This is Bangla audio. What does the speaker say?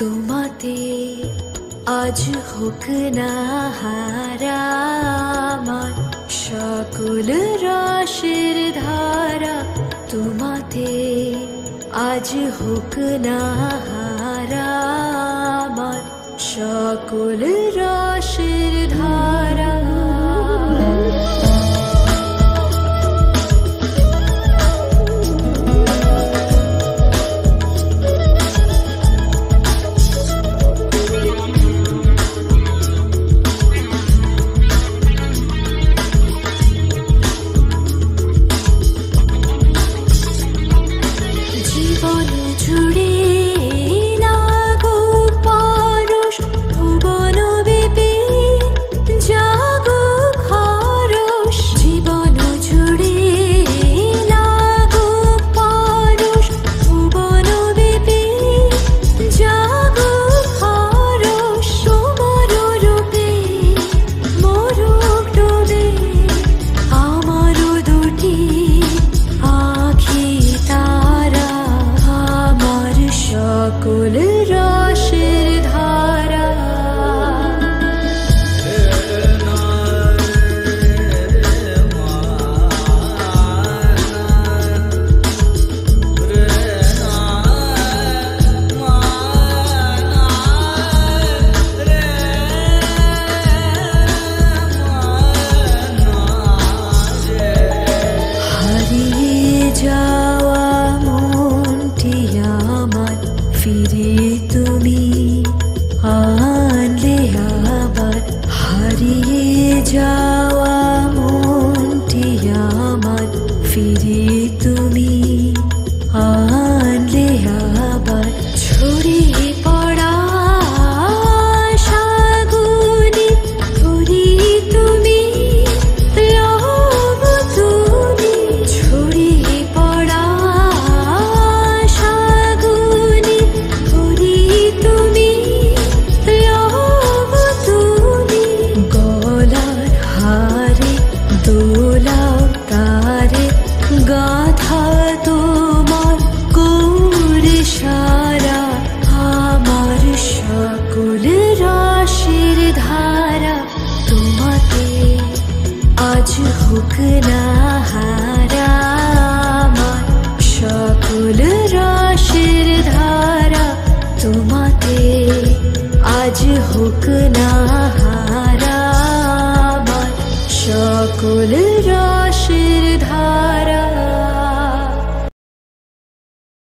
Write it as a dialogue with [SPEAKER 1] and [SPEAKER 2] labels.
[SPEAKER 1] তোমাতে আজ হোক না হারা আমার সকল রসের ধারা। তোমাতে আজ হোক না হারা আমার সকল রসের ধারা। জীবন জুড়ে লাগুক পরশ ভুবন ব্যাপী জাগুক হরষ। জীবন জুড়ে লাগুক পরশ ভুবন ব্যাপী জাগুক হরষ। তোমার রূপে মরুক ডোবে আমার দুটি আখি তারা। আমার সকল রসের ধারা। হারিয়ে যাওয়া মনটি আমার ফিরিয়ে তুমি আনলে আবার। হারিয়ে যাওয়া মনটি আমার ফিরিয়ে তুমি আনলে আবার। ছড়িয়ে পড়া আশাগুলি ভরিয়ে তুমি লব তুমি। ছড়িয়ে পড়া আশাগুলি ভরিয়ে তুমি লব তুমি। গলার হারে দোলাও তারে গাথা তোমার গৌরে সারা। আমার সকল রসের ধারা। তোমাতে আজ হোক না হারা আমার সকল রসের ধারা। তোমাতে আজ হোক না হারা আমার সকল রসের